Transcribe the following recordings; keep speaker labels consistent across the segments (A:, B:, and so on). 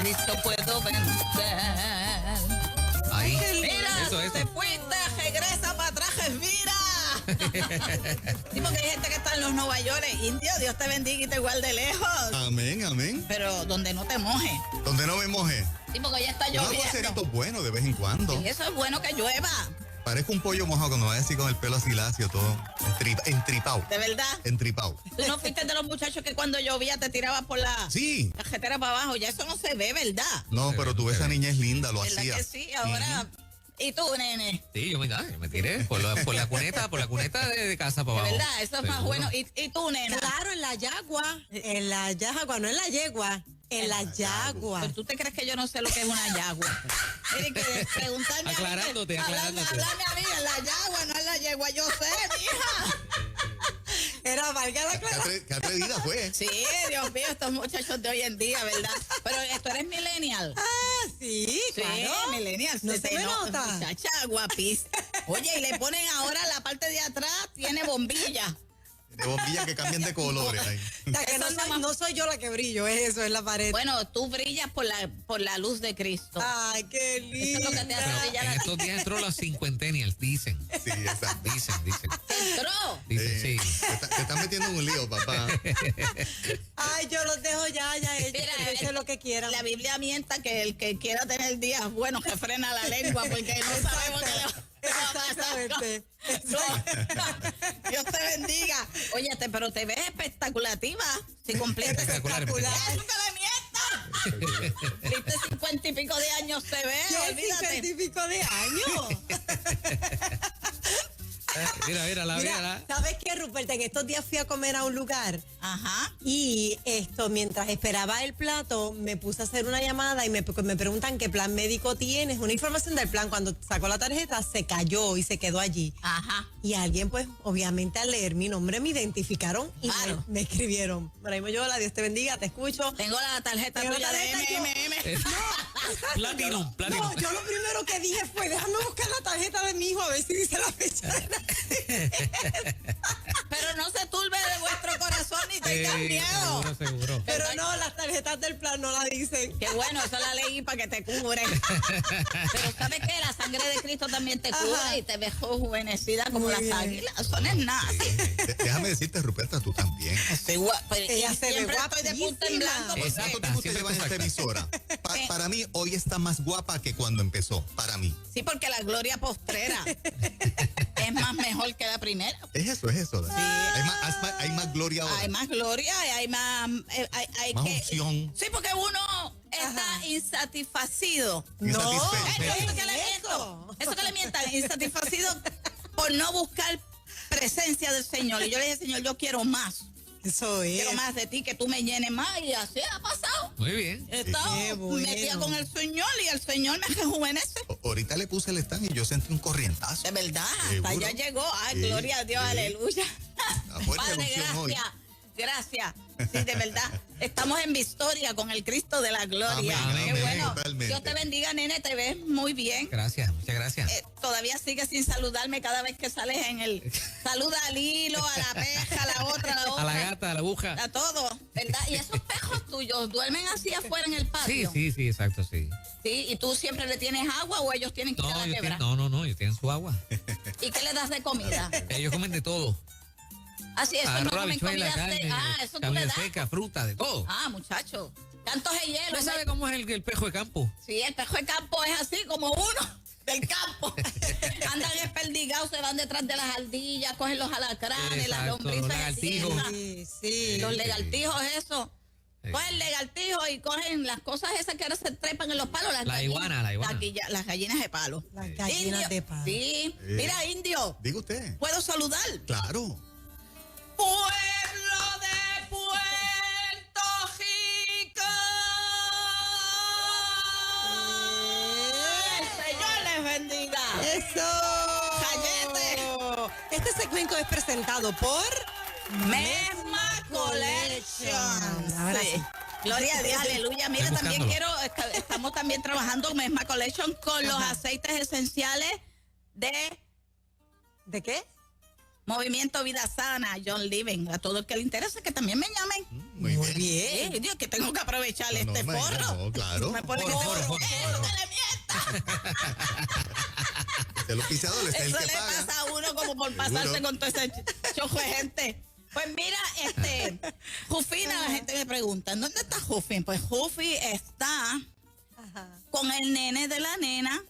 A: Cristo puedo vencer.
B: Ahí.
A: Mira,
B: Eso.
A: te fuiste, regresa para atrás, respira. Sí, porque hay gente que está en los Nueva York. Indio, Dios te bendiga y te guarde lejos.
C: Amén, amén.
A: Pero donde no te moje.
C: Donde no me moje.
A: Sí, porque ya está
C: Un
A: lloviendo.
C: aguacerito bueno de vez en cuando.
A: Y eso es bueno que llueva.
C: Parezco un pollo mojado cuando vaya así con el pelo así lacio, todo entripado.
A: ¿De verdad?
C: Entripado.
A: Tú no fuiste de los muchachos que cuando llovía te tirabas por la
C: Sí.
A: cajetera para abajo. Ya eso no se ve, ¿verdad?
C: No, pero tú ves, esa niña es linda, lo
A: ¿Verdad
C: hacía.
A: que sí? Ahora... ¿Y tú, nene?
B: Sí, yo me tiré por la cuneta de casa para
A: De
B: abajo.
A: verdad, eso es más
B: Seguro.
A: bueno. ¿Y tú, nena?
D: Claro, en la yagua, no en la yegua, en la yagua.
A: ¿Pero tú te crees que yo no sé lo que es una yagua? Tienes que preguntarme
B: Aclarándote,
A: a mí.
B: aclarándote.
A: Háblame a mí, en la yagua, no en la yegua. Yo sé, mija.
D: Era valga la clara.
C: Qué atrevida fue.
A: Sí, Dios mío, estos muchachos de hoy en día, ¿verdad? Pero tú eres millennial.
D: Ah, sí,
A: Sí,
D: claro.
A: millennial.
D: No se me nota.
A: Muchacha, guapísima. Oye, y le ponen ahora la parte de atrás, tiene bombilla.
C: De bombillas que cambian de colores ahí.
D: O sea, que
A: Eso
D: no soy yo la que brillo, es eso, es la pared.
A: Bueno, tú brillas por la luz de Cristo.
D: Ay, qué lindo.
A: Eso es lo que te hace
B: Pero
A: brillar
B: en
A: a ti.
B: estos días entró los cincuentennials, dicen.
C: Sí, exacto.
B: Dicen.
A: Entró.
B: Dicen, sí.
C: Te están metiendo en un lío, papá.
D: Ay, yo los dejo ya ellos,
A: Mira,
D: que eso es lo que quieran.
A: La Biblia mienta que el que quiera tener días buenos que frena la lengua porque no sabemos qué le va a pasar.
D: Exactamente.
A: No. Dios te bendiga. Oye, pero te ves espectaculativa. Si cumpliste
B: Espectacular.
A: ¡Eso que le mientas! Viste 50 y pico de años se ve,
D: ¿Qué
A: olvídate.
D: 50 y pico de años?
B: Mira.
D: ¿Sabes qué, Rupert? En estos días fui a comer a un lugar
A: Ajá.
D: y mientras esperaba el plato, me puse a hacer una llamada y me preguntan qué plan médico tienes. Una información del plan, cuando sacó la tarjeta, se cayó y se quedó allí.
A: Ajá.
D: Y alguien, pues, obviamente al leer mi nombre me identificaron y
A: Claro.
D: me escribieron. Por ahí me yo, Dios te bendiga, te escucho.
A: Tengo la tarjeta
D: Tengo
A: tuya
D: la
A: de
D: tarjeta,
A: MMM.
B: Platinum.
D: No, yo lo primero que dije fue, déjame buscar la tarjeta de mi hijo a ver si dice la fecha de
A: Pero no se turbe de vuestro corazón ni tengan miedo.
B: Seguro.
D: Pero no, las tarjetas del plan no la dicen.
A: Qué bueno, eso la leí para que te cubre. Pero ¿sabes qué? La sangre de Cristo también te cubre.
D: Ajá.
A: Y te ves rejuvenecida como
D: Muy
A: las
D: bien.
A: águilas. Eso no es nada.
C: Déjame decirte, Ruperta, tú también.
A: Estoy guapa.
D: Ella se ve
A: siempre estoy de punta en
D: guapísima.
A: blanco.
B: Exacto.
C: ¿Cuánto tiempo te
B: siempre
C: llevas en esta
B: exacta.
C: emisora? Para mí, hoy está más guapa que cuando empezó. Para mí.
A: Sí, porque la gloria postrera es más mejor que la primera.
C: Es eso. Hay más gloria ahora.
A: Hay más gloria y hay más... hay
C: Más
A: que,
C: unción.
A: sí, porque uno está insatisfacido.
C: Insatisfecho.
A: Eso que le mientan. Eso que le mientan. Insatisfacido por no buscar presencia del Señor. Y yo le dije, Señor, yo quiero más.
D: Eso es.
A: Quiero más de ti, que tú me llenes más. Y así ha pasado.
B: Muy bien.
A: He estado
D: Qué bueno.
A: metida con el Señor y el Señor me rejuvenece.
C: Ahorita le puse el stand y yo sentí un corrientazo.
A: De verdad,
C: Seguro.
A: hasta allá llegó. Ay,
C: Sí,
A: gloria a Dios,
C: sí.
A: aleluya.
C: La fuerte
A: Padre,
C: unción hoy.
A: gracias. Gracias. Sí, de verdad. Estamos en victoria con el Cristo de la gloria.
C: Amén,
A: Qué
B: amén,
A: bueno.
C: totalmente.
A: Dios te bendiga, nene. Te ves muy bien.
B: Gracias, muchas gracias.
A: Todavía sigues sin saludarme cada vez que sales en el... Saluda al hilo, a la peja, a la otra, a la otra.
B: A la gata, a la aguja.
A: A todo, ¿verdad? Y esos pejos tuyos duermen así afuera en el patio.
B: Sí, exacto, sí.
A: Sí, ¿y tú siempre le tienes agua o ellos tienen que ir a la quebra?
B: No, ellos tienen su agua.
A: ¿Y qué le das de comida?
B: Ellos comen de todo.
A: Así, eso no
B: Arroz,
A: comen
B: habichuela,
A: comida.
B: carne,
A: Eso tú le
B: comida
A: das.
B: seca, fruta, de todo.
A: Ah, muchacho. Cantos de hielo.
B: ¿Usted sabe cómo es el pejo de campo?
A: Sí, el pejo de campo es así como uno del campo. Andan esperdigados, se van detrás de las ardillas, cogen los alacranes, las
B: Exacto,
A: lombrices.
B: los lagartijos.
A: esas.
D: Sí.
A: Los legaltijos, eso.
B: Sí.
A: Cogen legaltijos y cogen las cosas esas que ahora se trepan en los palos. Las
B: La
A: gallinas.
B: iguana.
A: Las gallinas de palo.
D: Las gallinas
A: Indio,
D: de palo.
A: Sí. Mira, indio,
C: Diga usted.
A: ¿puedo saludar?
C: Claro.
A: Pueblo de Puerto Rico. El Señor les bendiga.
D: ¡Eso!
A: ¡Callete!
D: Este segmento es presentado por
A: Mesma Collection.
D: Ahora
A: Sí.
D: sí.
A: Gloria a Dios, aleluya. Mira,
B: Estoy
A: también
B: buscándolo.
A: estamos también trabajando en Mesma Collection con los aceites esenciales de
D: ¿De qué?
A: Movimiento Vida Sana, John Living. A todo el que le interese que también me llamen.
C: Muy bien.
A: Sí, Dios, que tengo que aprovechar
C: No,
A: este
C: imagínate,
A: forro.
C: no, claro.
A: Me pone
B: Forro,
A: que
B: forro, forro.
A: ¡Que le mienta!
C: El auspiciador es el
A: Eso
C: que
A: le
C: paga.
A: pasa a uno como por
C: Seguro.
A: pasarse con todo ese chojo de gente. Pues mira, Jufina, la gente me pregunta, ¿dónde está Jufin? Pues Jufi está con el nene de la nena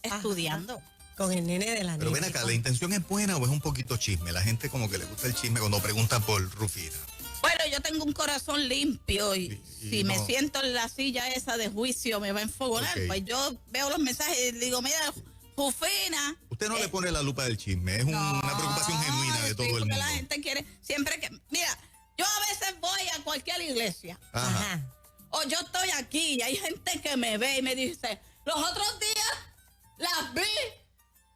A: estudiando.
D: Con el nene de la
C: Pero ven
D: nena.
C: acá, ¿la intención es buena o es un poquito chisme? La gente como que le gusta el chisme cuando pregunta por Rufina.
A: Bueno, yo tengo un corazón limpio y
C: Y
A: si me
C: no.
A: siento en la silla esa de juicio me va a enfogonar.
C: Ok.
A: Pues yo veo los mensajes y digo, mira, Jufina.
C: Usted no le pone la lupa del chisme, es una preocupación genuina de
A: sí,
C: todo el
A: porque
C: mundo.
A: la gente quiere, siempre que, mira, yo a veces voy a cualquier iglesia
C: Ajá.
A: o yo estoy aquí y hay gente que me ve y me dice, los otros días las vi.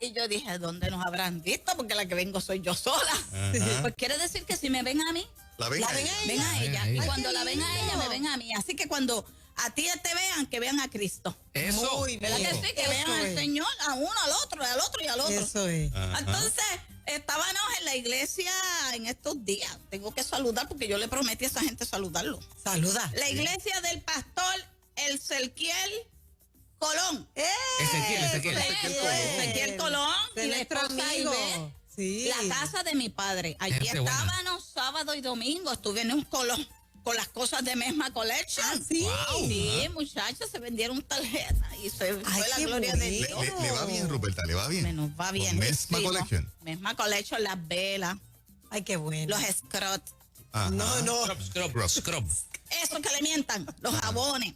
A: Y yo dije, ¿dónde nos habrán visto? Porque la que vengo soy yo sola.
C: Ajá.
A: Pues quiere decir que si me ven a mí,
C: ¿La ven?
D: ¿La
C: a
D: ven
C: ella?
D: a
A: ven a ella. Y
B: Ay,
A: cuando
D: qué
A: la ven a ella,
D: lindo.
A: me ven a mí. Así que cuando a ti te vean, que vean a Cristo.
B: Eso.
D: Muy
A: ¿Verdad
D: bien.
A: que sí? Que
D: Eso
A: vean al
D: es.
A: Señor, a uno, al otro, al otro y al otro.
D: Eso es.
C: Ajá.
A: Entonces, estábamos en la iglesia en estos días. Tengo que saludar porque yo le prometí a esa gente saludarlo.
D: Saluda.
A: La iglesia del pastor El Cerquiel Colón.
B: Ezequiel.
A: Ezequiel Colón
D: De
A: y la
D: nuestro
A: esposa
D: amigo.
A: Ivette.
D: Sí.
A: La casa de mi padre. Allí
B: Gente buena.
A: estábamos sábado y domingo. Estuve en un Colón con las cosas de Mesma Collection.
D: Ah, sí.
B: Wow.
A: Sí, muchachos, se vendieron tarjetas y se fue la
D: qué
A: gloria de
D: bonito.
A: Dios.
C: Le va bien, Ruperta, le va bien.
A: Me nos va bien.
C: Con Mesma
A: sí, ¿no?
C: Collection.
A: Mesma Collection, las velas,
D: Ay, qué bueno.
A: los scrots.
C: Ajá.
D: No.
B: Scrub.
A: Eso que le mientan, los jabones,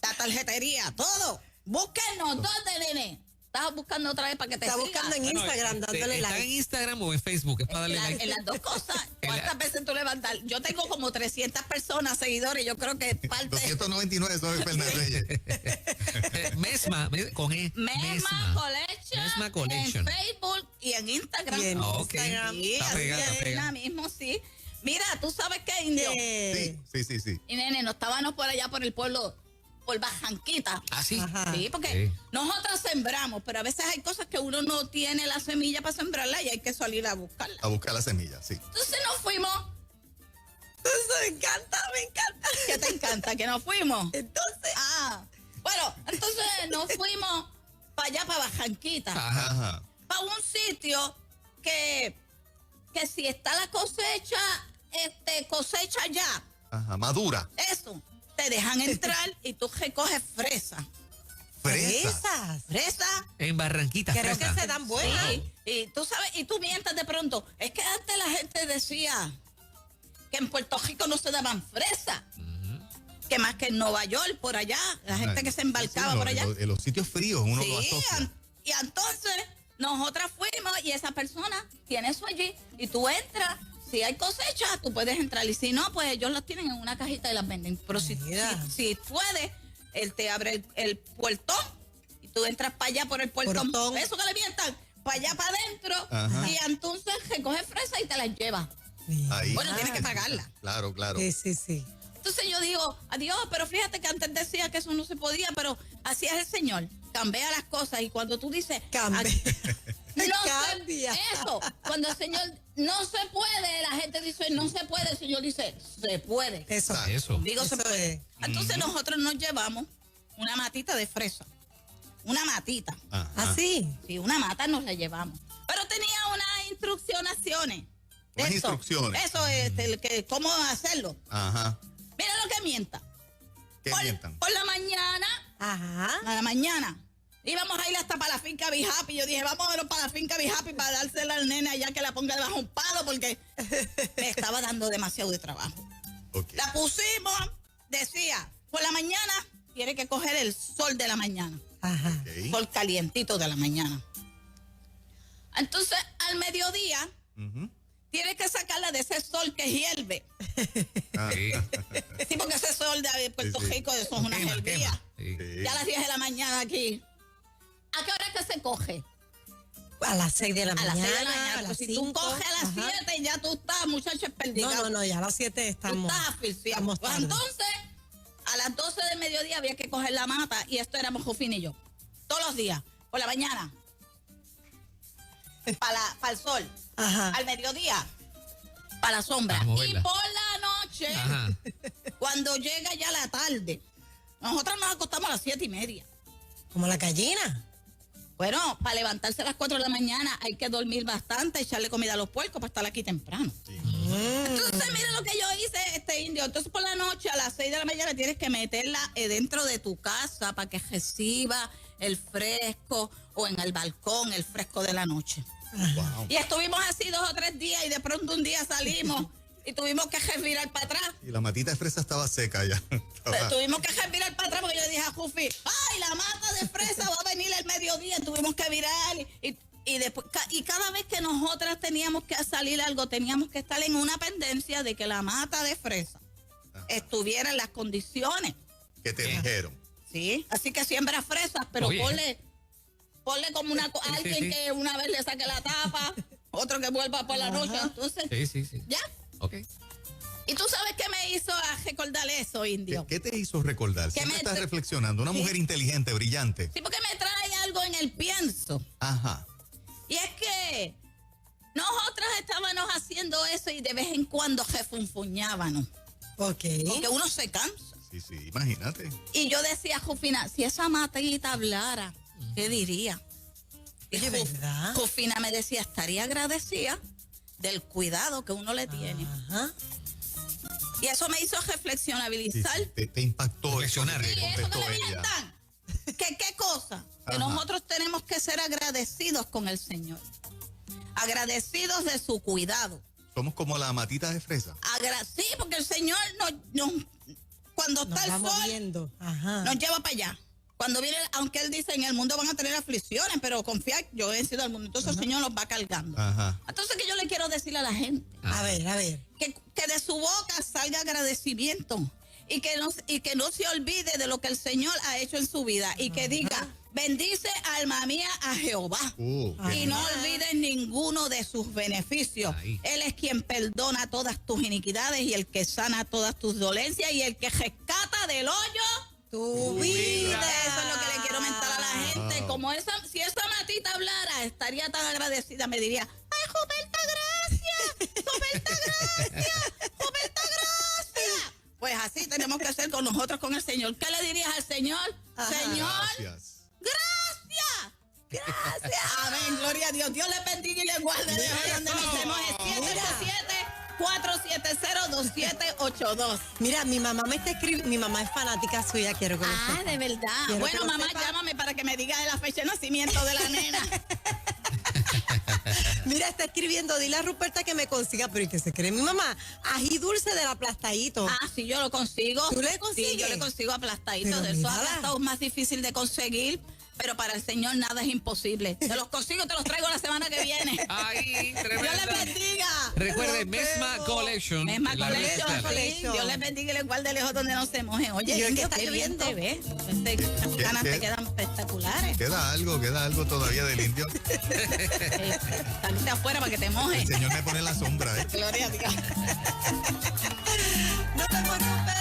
A: la tarjetería, todo. Búsquenos, ¿dónde, nene? Estás buscando otra vez para que te
D: Está
A: siga.
D: buscando en Instagram, dándole
B: ¿Está en
D: like.
B: Instagram o en Facebook? Es para darle
A: En,
B: like.
A: en las dos cosas.
B: En la-
A: ¿Cuántas veces tú levantas? Yo tengo como 300 personas, seguidores. Yo creo que parte
C: 299 son Fernández Reyes.
B: Mesma, con E.
A: Mesma Collection,
B: Mesma Collection.
A: en Facebook y en Instagram.
D: Y en
B: Ah, ok.
D: Instagram.
A: Sí,
B: Está
A: así
B: pegada,
A: es,
B: está pegada.
A: mismo, sí. Mira, ¿tú sabes qué, Indio?
C: Sí.
A: Y nene, nos estábamos por allá por el pueblo, por Bajanquita.
B: ¿Ah, sí?
D: Ajá.
A: Sí, porque
B: Sí.
A: nosotros sembramos, pero a veces hay cosas que uno no tiene la semilla para sembrarla y hay que salir a buscarla.
C: A buscar la semilla, sí.
A: Entonces nos fuimos.
D: Eso me encanta, me encanta.
A: ¿Qué te encanta? Que nos fuimos.
D: Entonces,
A: Bueno, entonces nos fuimos para allá, para Bajanquita.
C: Ajá.
A: Para un sitio que si está la cosecha, cosecha ya.
C: Ajá. Madura.
A: Eso. Te dejan entrar y tú recoges fresa.
C: Fresa.
A: Fresa.
B: En Barranquita,
D: creo
B: fresa.
D: que se dan buenas.
A: Sí, y tú sabes, y tú mientas de pronto. Es que antes la gente decía que en Puerto Rico no se daban fresa. Que más que en Nueva York, por allá, la gente que se embarcaba
C: Sí,
A: por allá.
C: En los sitios fríos uno lo
A: Sí,
C: asocia.
A: y entonces nosotras fuimos y esa persona tiene eso allí y tú entras. Si hay cosecha, tú puedes entrar y si no, pues ellos las tienen en una cajita y las venden. Pero si puedes, él te abre el puertón y tú entras para allá por el puertón.
D: Portón.
A: Eso que le mientan, para allá para adentro
C: Ajá.
A: y entonces recoges fresa y te las llevas.
C: Ahí.
A: Bueno, tienes que pagarla.
C: Claro.
D: Sí.
A: Entonces yo digo, adiós, pero fíjate que antes decía que eso no se podía, pero así es el Señor. Cambia las cosas y cuando tú dices...
D: Cambia.
A: No
D: Cambia.
A: eso, cuando el Señor no se puede, la gente dice no se puede, el Señor dice se puede.
D: Eso.
B: Eso.
A: Digo se
D: Eso
A: puede.
D: es.
A: Entonces nosotros nos llevamos una matita de fresa. Una matita.
C: Ajá.
D: Así.
A: Sí, una mata nos la llevamos. Pero tenía unas instrucciones.
C: Unas instrucciones.
A: Eso es, cómo hacerlo.
C: Ajá.
A: Mira lo que mienta.
C: ¿Qué mientan?
A: Por la mañana,
D: Ajá.
A: a la mañana, íbamos a ir hasta para la finca Be Happy. Yo dije, vamos a ir para la finca Be Happy para dársela al nene allá que la ponga debajo de un palo porque me estaba dando demasiado de trabajo.
C: Ok.
A: La pusimos, decía, por la mañana tiene que coger el sol de la mañana,
D: Ajá.
C: Ok.
A: sol calientito de la mañana. Entonces, al mediodía,
C: Ujú.
A: tienes que sacarla de ese sol que hierve.
C: Ah,
B: Sí.
A: Sí, porque ese sol de Puerto
C: Sí, sí.
A: Rico, eso es una
B: Quema,
A: hervía.
B: quema. Sí.
C: sí.
A: Ya a las 10 de la mañana aquí. ¿A qué hora es que se coge?
D: A las 6 de la
A: A
D: mañana.
A: las 6 de la mañana.
D: a
A: Pues
D: las
A: si tú
D: 5.
A: coges a las
D: Ajá.
A: 7, ya tú estás, muchachos, perdido.
D: No, ya a las 7
A: Tú
D: estamos.
A: estás asfixiado.
D: estamos
A: Pues
D: tarde.
A: entonces, a las 12 del mediodía había que coger la mata y esto éramos Jufín y yo. Todos los días, por la mañana. para el sol.
D: Ajá.
A: Al mediodía, para la sombra.
B: Para
A: Y
B: moverla.
A: por la noche,
B: Ajá.
A: cuando llega ya la tarde, nosotros nos acostamos a las 7:30.
D: Como la gallina.
A: Bueno, para levantarse a las 4 de la mañana hay que dormir bastante, echarle comida a los puercos para estar aquí temprano. Entonces, mira lo que yo hice, indio. Entonces, por la noche, a las 6 de la mañana, tienes que meterla dentro de tu casa para que reciba el fresco o en el balcón el fresco de la noche.
C: Wow.
A: Y estuvimos así 2 o 3 días y de pronto un día salimos y tuvimos que revirar para atrás.
C: Y la matita de fresa estaba seca ya. Estaba-
A: Tuvimos que revirar para atrás porque yo le dije a Jufi, ay, la mata de fresa va a venir el mediodía. Tuvimos que virar y después, y cada vez que nosotras teníamos que salir algo, teníamos que estar en una pendencia de que la mata de fresa estuviera en las condiciones.
C: que te dijeron.
A: ¿Sí? Así que siembra fresas, pero
B: Oye.
A: ponle como alguien
B: sí.
A: que una vez le saque la tapa, otro que vuelva por la noche. Entonces,
B: Sí.
A: ¿ya?
B: Ok.
A: ¿Y tú sabes qué me hizo a recordar eso, indio?
C: ¿Qué te hizo recordar?
A: ¿Qué
C: Siempre
A: me-
C: estás reflexionando. Una
A: Sí.
C: mujer inteligente, brillante.
A: Sí, porque me trae algo en el pienso.
C: Ajá.
A: Y es que nosotras estábamos haciendo eso y de vez en cuando refunfuñábamos.
D: Ok.
A: Porque uno se cansa.
C: Sí, imagínate.
A: Y yo decía, Jufina, si esa matita hablara, ¿qué diría? Y
D: Oye, ¿verdad?
A: Jufina me decía, estaría agradecida del cuidado que uno le tiene.
D: Ajá.
A: Y eso me hizo
C: Sí,
A: reflexionabilizar.
C: te impactó.
B: Reflexionar.
C: Eso
A: Y
C: que
A: eso que
C: contestó
A: le
C: ella.
A: mientan. ¿Qué cosa? Que
C: Ajá.
A: nosotros tenemos que ser agradecidos con el Señor. Agradecidos de su cuidado.
C: Somos como la matita de fresa.
A: Sí, porque el Señor cuando
D: Nos
A: está
D: va
A: el sol,
D: moviendo. Ajá.
A: nos lleva para allá. Cuando viene, aunque Él dice, en el mundo van a tener aflicciones, pero confiad, yo he vencido al mundo. Entonces el Señor nos va cargando.
C: Ajá.
A: Entonces, que yo le quiero decir a la gente,
D: A ver.
A: que de su boca salga agradecimiento y que no se olvide de lo que el Señor ha hecho en su vida y que diga, bendice alma mía a Jehová.
C: Qué
A: Y no olvides ninguno de sus beneficios.
B: Ahí.
A: Él es quien perdona todas tus iniquidades y el que sana todas tus dolencias y el que rescata del hoyo
D: Tu vida.
A: Eso es lo que le quiero mentar a la gente. Como si esa matita hablara, estaría tan agradecida, me diría, ay, Roberta, gracias. Roberta, gracias. Roberta, gracias. Pues así tenemos que hacer con nosotros, con el Señor. ¿Qué le dirías al Señor?
D: Ajá.
A: Señor,
C: Gracias.
A: gracias. Gracias. Amén. Gloria a Dios. Dios les bendiga y les guarde. De donde nos vemos es 787-470-2782.
D: Mira, mi mamá me está escribiendo. Mi mamá es fanática suya, quiero que lo
A: Ah,
D: sepa.
A: de verdad.
D: Quiero
A: Bueno,
D: que lo
A: mamá,
D: sepa.
A: llámame para que me diga de la fecha de nacimiento de la nena.
D: Mira, está escribiendo, dile a Ruperta que me consiga, pero ¿y qué se cree mi mamá? Ají dulce del aplastadito.
A: Ah, sí, yo lo consigo.
D: ¿Tú le consigues?
A: Sí, yo le consigo aplastadito.
D: Pero
A: De esos
D: mírala.
A: aplastados más difícil de conseguir, pero para el Señor nada es imposible. Te los consigo, te los traigo la semana que viene.
B: Ahí,
A: Dios
B: tremenda.
A: les bendiga.
B: Recuerde,
D: Nos
B: Mesma
D: vemos.
B: Collection.
A: Mesma
B: en las redes
A: Collection,
B: sociales.
A: sí.
D: Collection.
A: Dios les bendiga y les guarde lejos donde no se mojen. Oye,
D: Y hoy que
A: Indio,
D: está
A: qué bien
D: lloviendo.
A: te ves. Esas canas
C: qué?
A: te quedan espectaculares.
C: Queda algo todavía del indio.
A: Saliste afuera para que te mojes.
C: El Señor me pone en la sombra, ¿eh?
A: Gloria a Dios.
D: No te preocupes.